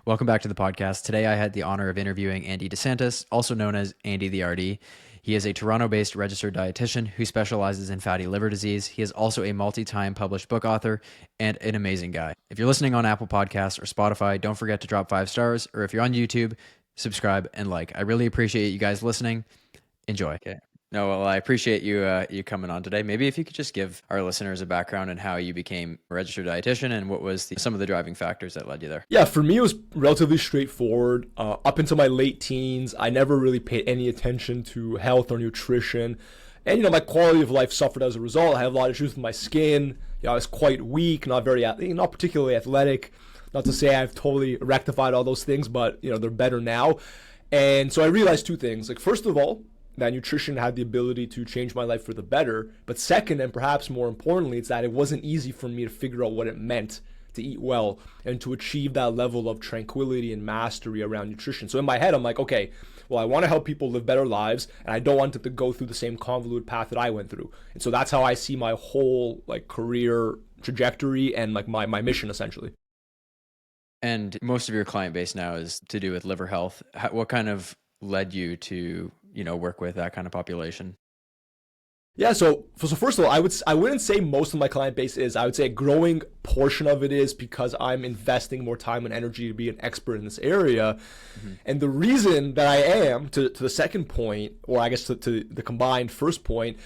Welcome back to the podcast. Today I had the honor of interviewing Andy De Santis, also known as Andy the RD. He is a Toronto-based registered dietitian who specializes in fatty liver disease. He is also a multi-time published book author and an amazing guy. If you're listening on Apple Podcasts or Spotify, don't forget to drop 5 stars, or if you're on YouTube, subscribe and like. I really appreciate you guys listening. Enjoy. Okay. No, well, I appreciate you coming on today. Maybe if you could just give our listeners a background on how you became a registered dietitian and what was some of the driving factors that led you there. Yeah, for me, it was relatively straightforward. Up until my late teens, I never really paid any attention to health or nutrition. And, my quality of life suffered as a result. I had a lot of issues with my skin. I was quite weak, not particularly athletic. Not to say I've totally rectified all those things, but, they're better now. And so I realized 2 things. Like, first of all, that nutrition had the ability to change my life for the better. But second, and perhaps more importantly, it's that it wasn't easy for me to figure out what it meant to eat well and to achieve that level of tranquility and mastery around nutrition. So in my head, I'm like, okay, well, I want to help people live better lives, and I don't want them to go through the same convoluted path that I went through. And so that's how I see my whole career trajectory and my mission essentially. And most of your client base now is to do with liver health. What kind of led you to work with that kind of population? Yeah, so first of all, I wouldn't say most of my client base is. I would say a growing portion of it is because I'm investing more time and energy to be an expert in this area. Mm-hmm. And the reason that I am, to the second point, or I guess to the combined first point,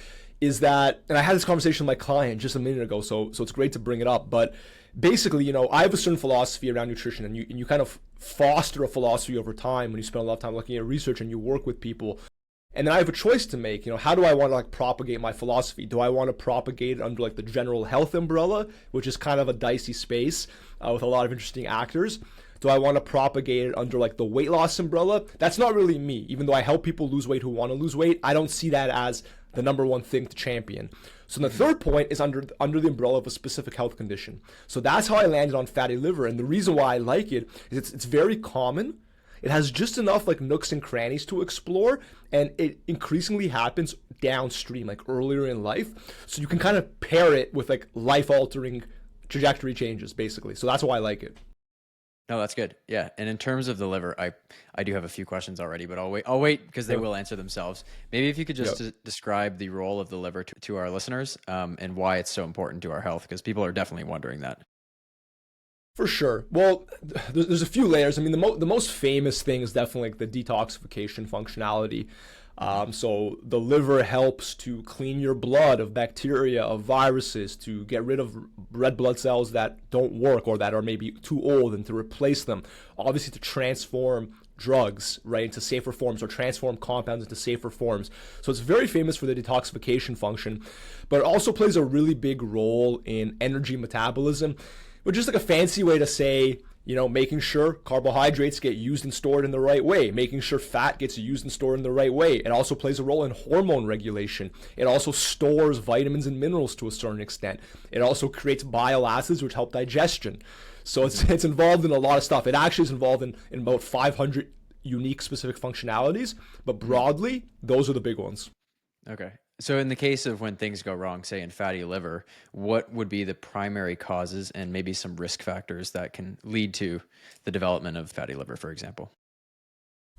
is that, and I had this conversation with my client just a minute ago, so it's great to bring it up, but basically, I have a certain philosophy around nutrition, and you kind of foster a philosophy over time when you spend a lot of time looking at research and you work with people. And then I have a choice to make. How do I want to propagate my philosophy? Do I want to propagate it under the general health umbrella, which is kind of a dicey space with a lot of interesting actors? Do I want to propagate it under the weight loss umbrella? That's not really me. Even though I help people lose weight who want to lose weight, I don't see that as the number one thing to champion. So the third point is under the umbrella of a specific health condition. So that's how I landed on fatty liver. And the reason why I like it is it's very common. It has just enough nooks and crannies to explore, and it increasingly happens downstream, earlier in life. So you can kind of pair it with life-altering trajectory changes, basically. So that's why I like it. No, that's good. Yeah. And in terms of the liver, I do have a few questions already, but I'll wait because they will answer themselves. Maybe if you could just describe the role of the liver to our listeners and why it's so important to our health, because people are definitely wondering that. For sure. Well, there's a few layers. I mean, the most famous thing is definitely the detoxification functionality. So the liver helps to clean your blood of bacteria, of viruses, to get rid of red blood cells that don't work or that are maybe too old, and to replace them. Obviously, to transform drugs into safer forms, or transform compounds into safer forms. So it's very famous for the detoxification function, but it also plays a really big role in energy metabolism, which is a fancy way to say, making sure carbohydrates get used and stored in the right way, making sure fat gets used and stored in the right way. It also plays a role in hormone regulation. It also stores vitamins and minerals to a certain extent. It also creates bile acids, which help digestion. So it's involved in a lot of stuff. It actually is involved in about 500 unique specific functionalities, but broadly, those are the big ones. Okay. So in the case of when things go wrong, say in fatty liver, what would be the primary causes and maybe some risk factors that can lead to the development of fatty liver, for example?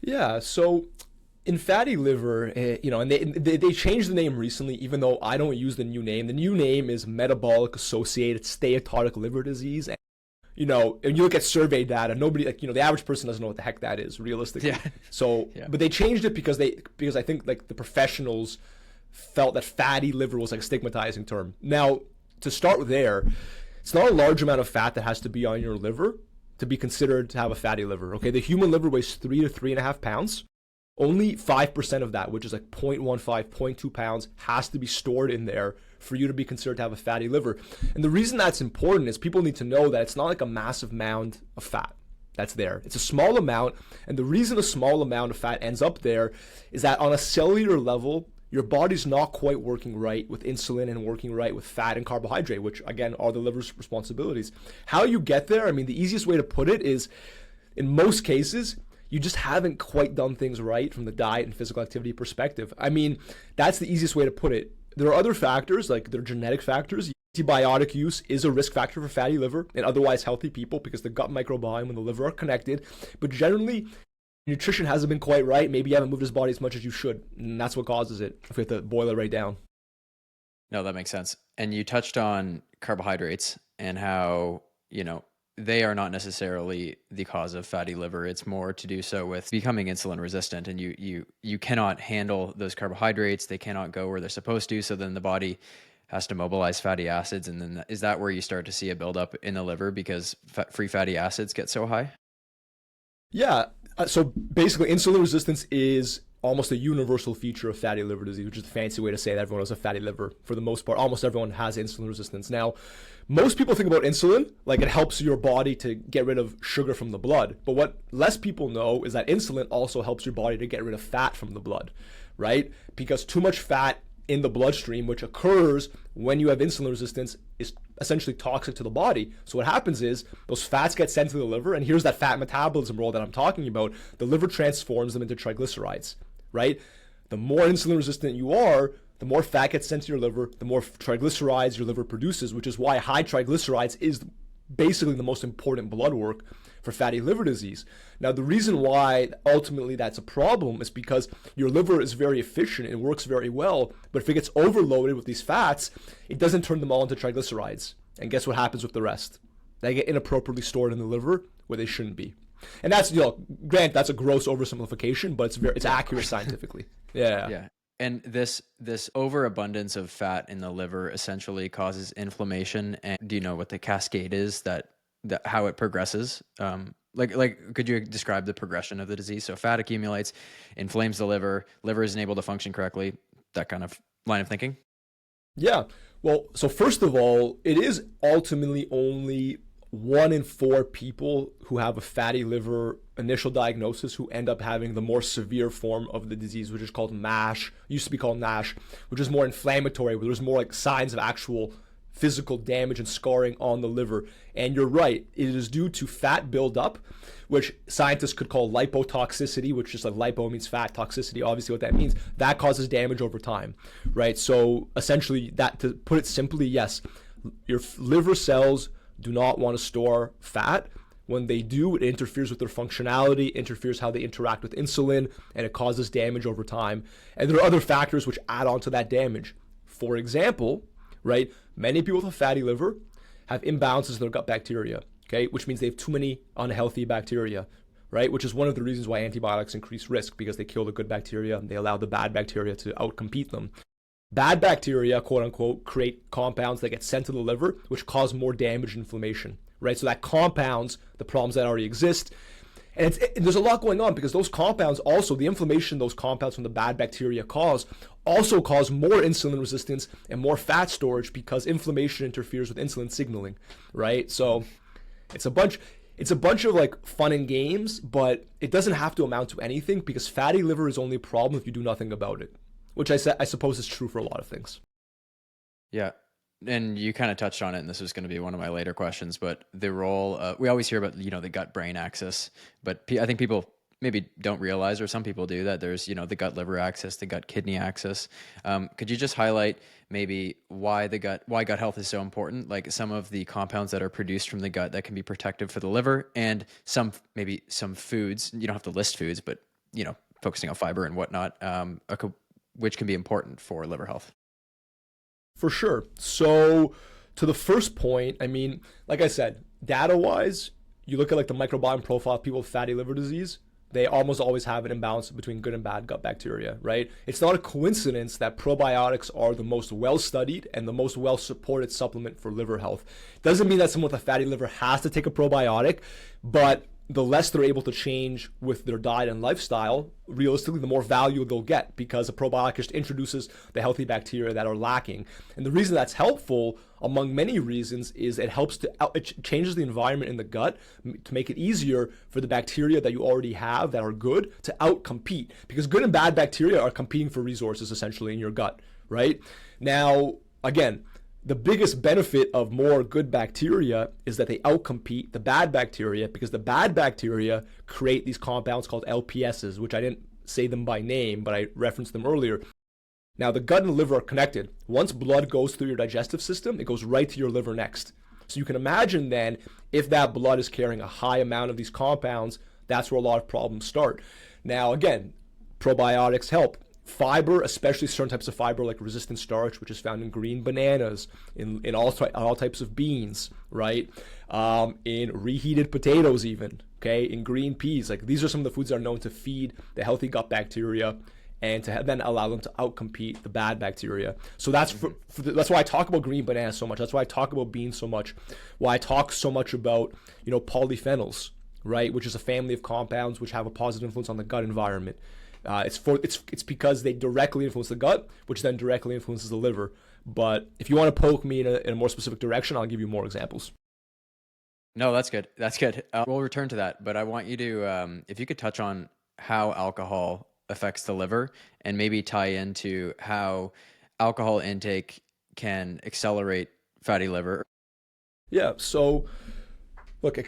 Yeah, so in fatty liver, and they changed the name recently, even though I don't use the new name. The new name is metabolic associated steatotic liver disease. And you look at survey data, nobody, the average person doesn't know what the heck that is realistically. Yeah. So, yeah. But they changed it because I think the professionals felt that fatty liver was a stigmatizing term. Now, to start there, it's not a large amount of fat that has to be on your liver to be considered to have a fatty liver. Okay, the human liver weighs 3 to 3.5 pounds. Only 5% of that, which is 0.15, 0.2 pounds, has to be stored in there for you to be considered to have a fatty liver. And the reason that's important is people need to know that it's not a massive mound of fat that's there. It's a small amount, and the reason a small amount of fat ends up there is that on a cellular level, your body's not quite working right with insulin and working right with fat and carbohydrate, which again are the liver's responsibilities. How you get there, I mean, the easiest way to put it is, in most cases, you just haven't quite done things right from the diet and physical activity perspective. I mean, that's the easiest way to put it. There are other factors, there are genetic factors. antibiotic use is a risk factor for fatty liver in otherwise healthy people because the gut microbiome and the liver are connected. But generally, nutrition hasn't been quite right. Maybe you haven't moved his body as much as you should. And that's what causes it, if we have to boil it right down. No, that makes sense. And you touched on carbohydrates and how, they are not necessarily the cause of fatty liver. It's more to do so with becoming insulin resistant, and you cannot handle those carbohydrates. They cannot go where they're supposed to. So then the body has to mobilize fatty acids. And then is that where you start to see a buildup in the liver because free fatty acids get so high? Yeah. So basically, insulin resistance is almost a universal feature of fatty liver disease, which is the fancy way to say that everyone has a fatty liver. For the most part, almost everyone has insulin resistance. Now, most people think about insulin like it helps your body to get rid of sugar from the blood. But what less people know is that insulin also helps your body to get rid of fat from the blood, right? Because too much fat in the bloodstream, which occurs when you have insulin resistance, is essentially toxic to the body. So what happens is those fats get sent to the liver, and here's that fat metabolism role that I'm talking about. The liver transforms them into triglycerides, right? The more insulin resistant you are, the more fat gets sent to your liver, the more triglycerides your liver produces, which is why high triglycerides is basically the most important blood work for fatty liver disease. Now, the reason why ultimately that's a problem is because your liver is very efficient and works very well, but if it gets overloaded with these fats, it doesn't turn them all into triglycerides. And guess what happens with the rest? They get inappropriately stored in the liver where they shouldn't be. And that's, grant that's a gross oversimplification, but it's accurate scientifically. Yeah. And this overabundance of fat in the liver essentially causes inflammation. And do you know what the cascade is that how it progresses? Could you describe the progression of the disease? So fat accumulates, inflames the liver isn't able to function correctly, that kind of line of thinking? Yeah. Well, so first of all, it is ultimately only 1 in 4 people who have a fatty liver initial diagnosis who end up having the more severe form of the disease, which is called MASH, used to be called NASH, which is more inflammatory, where there's more like signs of actual physical damage and scarring on the liver. And you're right, it is due to fat buildup, which scientists could call lipotoxicity, which is like lipo means fat, toxicity, obviously what that means. That causes damage over time, right? So essentially, that, to put it simply, yes, your liver cells do not want to store fat. When they do, it interferes with their functionality, interferes how they interact with insulin, and it causes damage over time. And there are other factors which add on to that damage. For example, right, many people with a fatty liver have imbalances in their gut bacteria, okay, which means they have too many unhealthy bacteria, right, which is one of the reasons why antibiotics increase risk, because they kill the good bacteria and they allow the bad bacteria to outcompete them. Bad bacteria, quote unquote, create compounds that get sent to the liver, which cause more damage and inflammation, right? So that compounds the problems that already exist. And there's a lot going on because those compounds also, the inflammation those compounds from the bad bacteria also cause more insulin resistance and more fat storage because inflammation interferes with insulin signaling, right? So it's a bunch of like fun and games, but it doesn't have to amount to anything because fatty liver is only a problem if you do nothing about it, which I suppose is true for a lot of things. Yeah. And you kind of touched on it, and this was going to be one of my later questions, but the role, we always hear about, the gut-brain axis, but I think people maybe don't realize, or some people do, that there's, the gut-liver axis, the gut-kidney axis. Could you just highlight maybe why gut health is so important, like some of the compounds that are produced from the gut that can be protective for the liver, and maybe some foods, you don't have to list foods, but, focusing on fiber and whatnot, which can be important for liver health? For sure. So to the first point, I mean, like I said, data-wise, you look at like the microbiome profile of people with fatty liver disease, they almost always have an imbalance between good and bad gut bacteria, right? It's not a coincidence that probiotics are the most well-studied and the most well-supported supplement for liver health. Doesn't mean that someone with a fatty liver has to take a probiotic, but the less they're able to change with their diet and lifestyle, realistically, the more value they'll get because a probiotic just introduces the healthy bacteria that are lacking. And the reason that's helpful, among many reasons, is it changes the environment in the gut to make it easier for the bacteria that you already have that are good to outcompete, because good and bad bacteria are competing for resources essentially in your gut, right? Now, again, the biggest benefit of more good bacteria is that they outcompete the bad bacteria, because the bad bacteria create these compounds called LPSs, which I didn't say them by name, but I referenced them earlier. Now, the gut and the liver are connected. Once blood goes through your digestive system, it goes right to your liver next. So you can imagine then, if that blood is carrying a high amount of these compounds, that's where a lot of problems start. Now, again, probiotics help. Fiber, especially certain types of fiber like resistant starch, which is found in green bananas, in all types of beans, right? In reheated potatoes even, okay? In green peas. Like, these are some of the foods that are known to feed the healthy gut bacteria and to then allow them to outcompete the bad bacteria. So that's that's why I talk about green bananas so much. That's why I talk about beans so much. Why I talk so much about, polyphenols, right? Which is a family of compounds which have a positive influence on the gut environment. It's because they directly influence the gut, which then directly influences the liver. But if you want to poke me in a more specific direction, I'll give you more examples. No, that's good. That's good. We'll return to that, but I want you to, if you could touch on how alcohol affects the liver and maybe tie into how alcohol intake can accelerate fatty liver. Yeah, so look,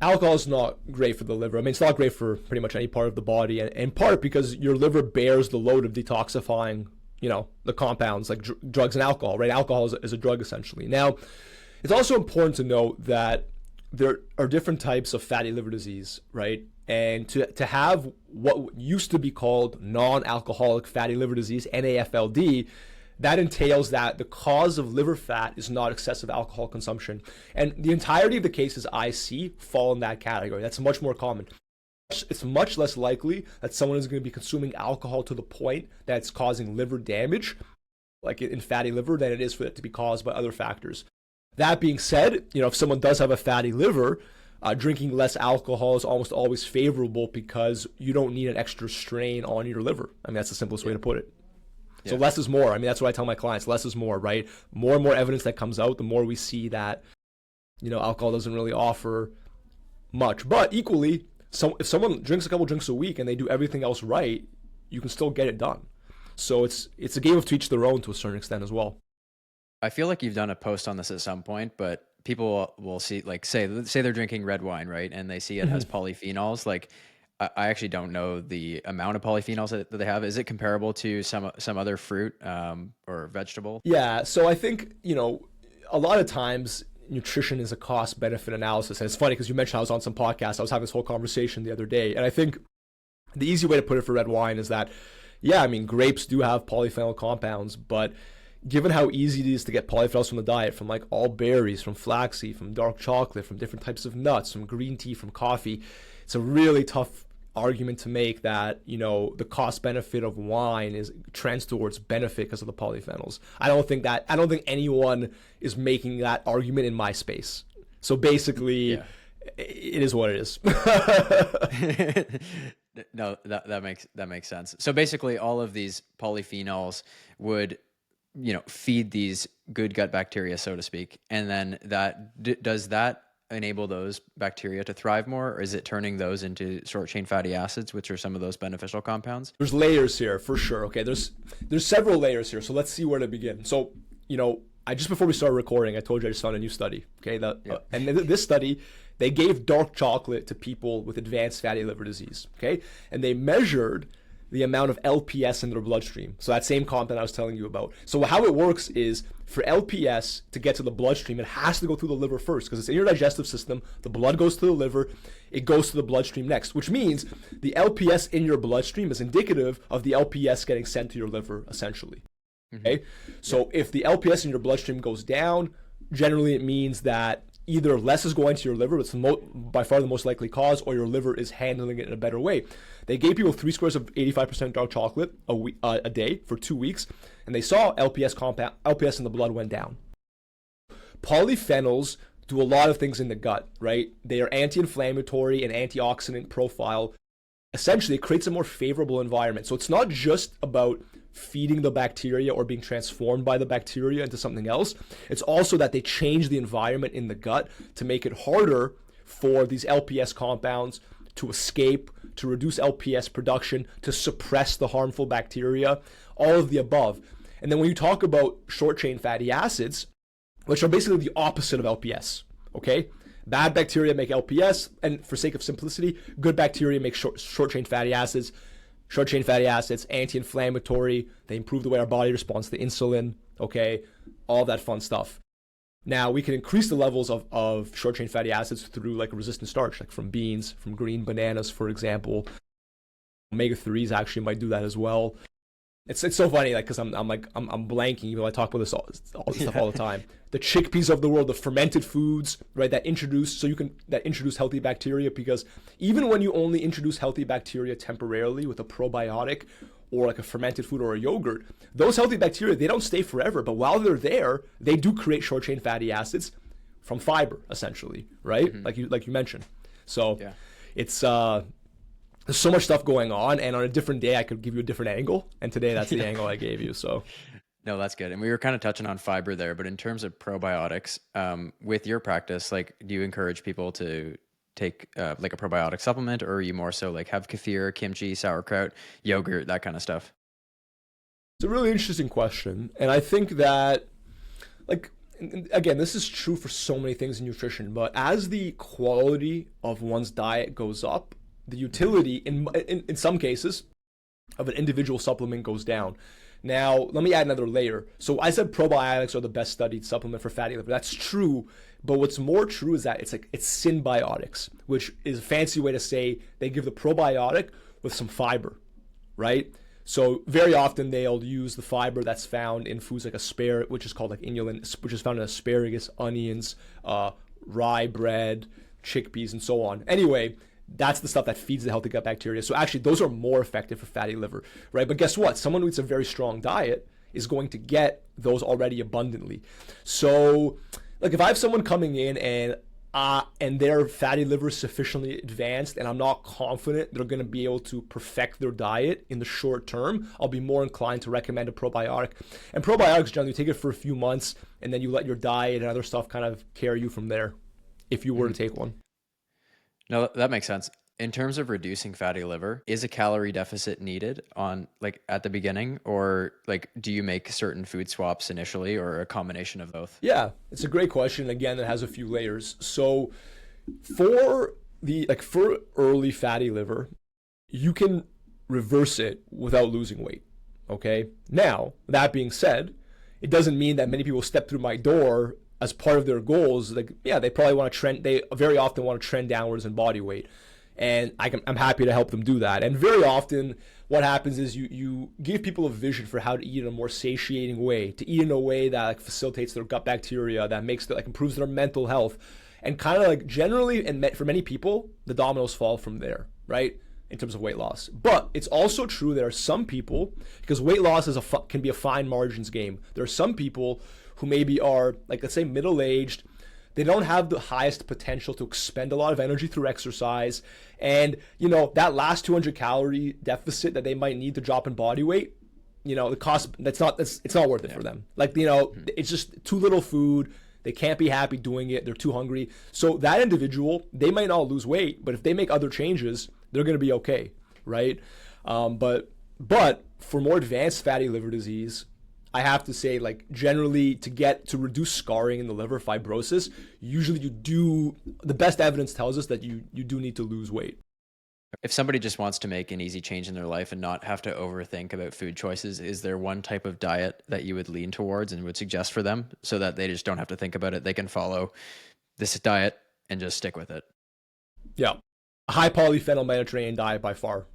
alcohol is not great for the liver. I mean, it's not great for pretty much any part of the body, and in part because your liver bears the load of detoxifying, the compounds like drugs and alcohol, right? Alcohol is a drug essentially. Now, it's also important to note that there are different types of fatty liver disease, right? And to have what used to be called non-alcoholic fatty liver disease, NAFLD, that entails that the cause of liver fat is not excessive alcohol consumption. And the entirety of the cases I see fall in that category. That's much more common. It's much less likely that someone is going to be consuming alcohol to the point that it's causing liver damage, like in fatty liver, than it is for it to be caused by other factors. That being said, if someone does have a fatty liver, drinking less alcohol is almost always favorable because you don't need an extra strain on your liver. I mean, that's the simplest way to put it. So less is more. I mean, that's what I tell my clients. Less is more, right? More and more evidence that comes out, the more we see that, alcohol doesn't really offer much. But equally, if someone drinks a couple drinks a week and they do everything else right, you can still get it done. So it's a game of to each their own to a certain extent as well. I feel like you've done a post on this at some point, but people will see, like, say they're drinking red wine, right? And they see it has polyphenols. Like, I actually don't know the amount of polyphenols that they have. Is it comparable to some other fruit or vegetable? Yeah. So I think, a lot of times nutrition is a cost benefit analysis. And it's funny because you mentioned I was on some podcast. I was having this whole conversation the other day. And I think the easy way to put it for red wine is that, grapes do have polyphenol compounds, but given how easy it is to get polyphenols from the diet, from like all berries, from flaxseed, from dark chocolate, from different types of nuts, from green tea, from coffee, it's a really tough argument to make that, the cost benefit of wine is trends towards benefit because of the polyphenols. I don't think anyone is making that argument in my space. So basically, it is what it is. No, that makes sense. So basically, all of these polyphenols would, feed these good gut bacteria, so to speak, and then does that enable those bacteria to thrive more, or is it turning those into short chain fatty acids, which are some of those beneficial compounds? There's layers here for sure. Okay, there's several layers here. So let's see where to begin. So I just before we started recording, I told you I just found a new study. Okay, and this study, they gave dark chocolate to people with advanced fatty liver disease. Okay, and they measured the amount of LPS in their bloodstream. So that same compound I was telling you about. So how it works is for LPS to get to the bloodstream, it has to go through the liver first because it's in your digestive system. The blood goes to the liver. It goes to the bloodstream next, which means the LPS in your bloodstream is indicative of the LPS getting sent to your liver, essentially. Okay? So if the LPS in your bloodstream goes down, generally it means that either less is going to your liver, it's by far the most likely cause, or your liver is handling it in a better way. They gave people 3 squares of 85% dark chocolate a day for 2 weeks, and they saw LPS in the blood went down. Polyphenols do a lot of things in the gut, right? They are anti-inflammatory and antioxidant profile. Essentially, it creates a more favorable environment. So it's not just about feeding the bacteria or being transformed by the bacteria into something else. It's also that they change the environment in the gut to make it harder for these LPS compounds to escape, to reduce LPS production, to suppress the harmful bacteria, all of the above. And then when you talk about short chain fatty acids, which are basically the opposite of LPS, okay? Bad bacteria make LPS, and for sake of simplicity, good bacteria make short chain fatty acids. Short chain fatty acids, anti-inflammatory. They improve the way our body responds to insulin. Okay, all that fun stuff. Now we can increase the levels of short chain fatty acids through like a resistant starch, like from beans, from green bananas, for example. Omega-3s actually might do that as well. It's so funny, like, because I'm blanking, even though I talk about this all this stuff all the time. The chickpeas of the world, the fermented foods, right, that introduce healthy bacteria, because even when you only introduce healthy bacteria temporarily with a probiotic or like a fermented food or a yogurt, those healthy bacteria, they don't stay forever, but while they're there, they do create short chain fatty acids from fiber, essentially, right? Mm-hmm. Like you mentioned. So yeah. It's there's so much stuff going on, and on a different day I could give you a different angle, and today that's the angle I gave you. So no, that's good. And we were kind of touching on fiber there, but in terms of probiotics, with your practice, like, do you encourage people to take like a probiotic supplement, or are you more so like have kefir, kimchi, sauerkraut, yogurt, that kind of stuff? It's a really interesting question, and I think that, like, again, this is true for so many things in nutrition, but as the quality of one's diet goes up, the utility in some cases of an individual supplement goes down. Now, let me add another layer. So I said probiotics are the best studied supplement for fatty liver. That's true, but what's more true is that it's symbiotics, which is a fancy way to say they give the probiotic with some fiber, right? So very often they'll use the fiber that's found in foods like which is called like inulin, which is found in asparagus, onions, rye bread, chickpeas, and so on. Anyway, that's the stuff that feeds the healthy gut bacteria. So actually, those are more effective for fatty liver, right? But guess what? Someone who eats a very strong diet is going to get those already abundantly. So, like, if I have someone coming in and their fatty liver is sufficiently advanced, and I'm not confident they're going to be able to perfect their diet in the short term, I'll be more inclined to recommend a probiotic. And probiotics, generally, you take it for a few months, and then you let your diet and other stuff kind of carry you from there, if you were to take one. No, that makes sense. In terms of reducing fatty liver, is a calorie deficit needed on like at the beginning, or like do you make certain food swaps initially, or a combination of both? Yeah, it's a great question. Again, it has a few layers. So for early fatty liver, you can reverse it without losing weight. Okay. Now, that being said, it doesn't mean that many people step through my door as part of their goals. Like, yeah, they probably want to trend. They very often want to trend downwards in body weight, and I'm happy to help them do that. And very often, what happens is you give people a vision for how to eat in a more satiating way, to eat in a way that like facilitates their gut bacteria, that makes improves their mental health, and kind of like generally, and for many people, the dominoes fall from there, right? In terms of weight loss. But it's also true there are some people, because weight loss can be a fine margins game. There are some people who maybe are, like, let's say middle-aged, they don't have the highest potential to expend a lot of energy through exercise, and that last 200 calorie deficit that they might need to drop in body weight, the cost, it's not worth it for them. Like, it's just too little food, they can't be happy doing it, they're too hungry. So that individual, they might not lose weight, but if they make other changes, they're going to be okay, right? But for more advanced fatty liver disease, I have to say, like, generally to reduce scarring in the liver, fibrosis, usually the best evidence tells us that you do need to lose weight. If somebody just wants to make an easy change in their life and not have to overthink about food choices, is there one type of diet that you would lean towards and would suggest for them so that they just don't have to think about it? They can follow this diet and just stick with it. Yeah. A high polyphenol Mediterranean diet by far.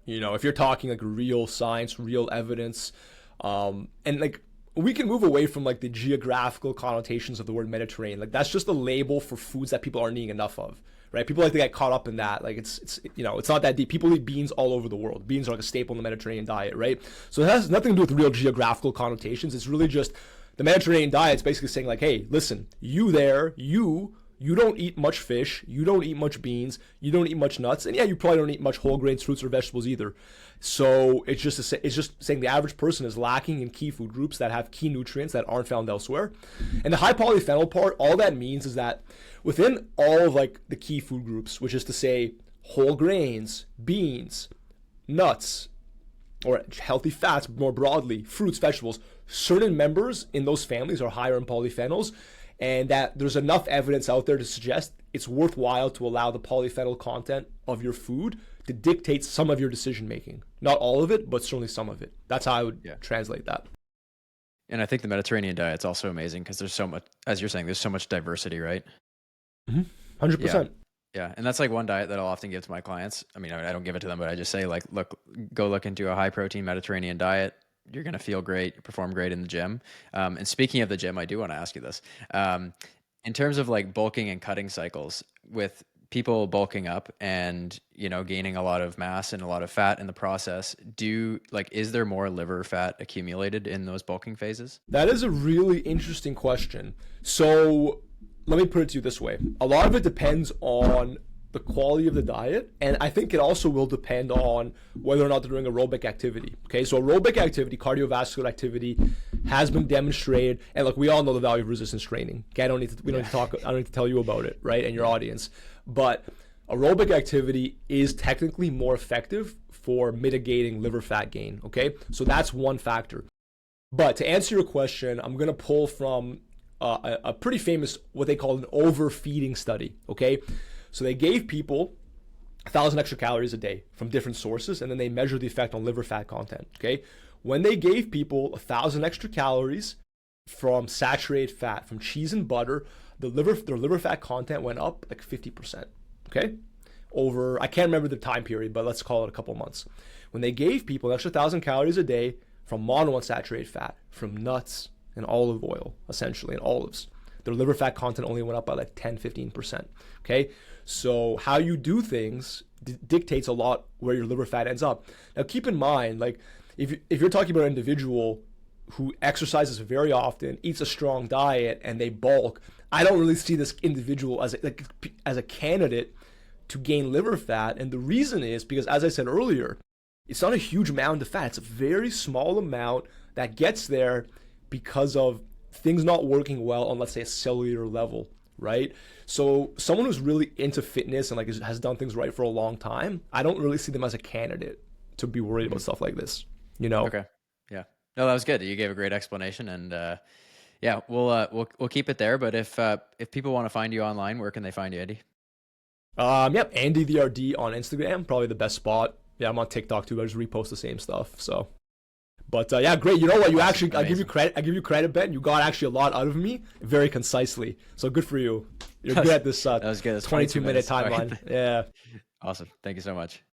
If you're talking like real science, real evidence, and like we can move away from like the geographical connotations of the word Mediterranean. Like, that's just a label for foods that people aren't eating enough of, right? People like to get caught up in that. Like, it's not that deep. People eat beans all over the world. Beans are like a staple in the Mediterranean diet, right? So it has nothing to do with real geographical connotations. It's really just the Mediterranean diet. It's basically saying like, hey, listen, you don't eat much fish, you don't eat much beans, you don't eat much nuts, and yeah, you probably don't eat much whole grains, fruits, or vegetables either. So it's just saying the average person is lacking in key food groups that have key nutrients that aren't found elsewhere. And the high polyphenol part, all that means is that within all of like the key food groups, which is to say whole grains, beans, nuts, or healthy fats more broadly, fruits, vegetables, certain members in those families are higher in polyphenols, and that there's enough evidence out there to suggest it's worthwhile to allow the polyphenol content of your food to dictate some of your decision making. Not all of it, but certainly some of it. That's how I would translate that. And I think the Mediterranean diet's also amazing because there's so much, as you're saying, there's so much diversity, right? 100%. Yeah. And that's like one diet that I'll often give to my clients. I mean, I don't give it to them, but I just say like, look, go look into a high protein Mediterranean diet. You're going to feel great, perform great in the gym. And speaking of the gym, I do want to ask you this. In terms of like bulking and cutting cycles, with people bulking up and, you know, gaining a lot of mass and a lot of fat in the process, is there more liver fat accumulated in those bulking phases? That is a really interesting question. So let me put it to you this way. A lot of it depends on the quality of the diet, and I think it also will depend on whether or not they're doing aerobic activity. Okay, so aerobic activity, cardiovascular activity, has been demonstrated, and look, we all know the value of resistance training. Okay, I don't need to tell you about it, right, and your audience. But aerobic activity is technically more effective for mitigating liver fat gain. Okay, so that's one factor. But to answer your question, I'm gonna pull from a pretty famous, what they call an overfeeding study. Okay. So they gave people 1,000 extra calories a day from different sources, and then they measured the effect on liver fat content. Okay, when they gave people 1,000 extra calories from saturated fat, from cheese and butter, their liver fat content went up like 50%. Okay, over, I can't remember the time period, but let's call it a couple months. When they gave people an extra 1,000 calories a day from monounsaturated fat, from nuts and olive oil, essentially, and olives, their liver fat content only went up by like 10-15%. Okay, so how you do things dictates a lot where your liver fat ends up. Now keep in mind, like if you're talking about an individual who exercises very often, eats a strong diet, and they bulk, I don't really see this individual as a candidate to gain liver fat. And the reason is because, as I said earlier, it's not a huge amount of fat. It's a very small amount that gets there because of things not working well on, let's say, a cellular level, right? So someone who's really into fitness and like has done things right for a long time, I don't really see them as a candidate to be worried about stuff like this, you know? Okay. Yeah. No, that was good. You gave a great explanation, and yeah, we'll keep it there. But if people want to find you online, where can they find you, Andy? Yep, Andy the RD on Instagram, probably the best spot. Yeah, I'm on TikTok too. I just repost the same stuff. So. But yeah, great. You know what? You actually, I give you credit, Ben. You got actually a lot out of me very concisely. So good for you. You're good at this. That was good. That's 22-minute timeline. Right. Yeah. Awesome. Thank you so much.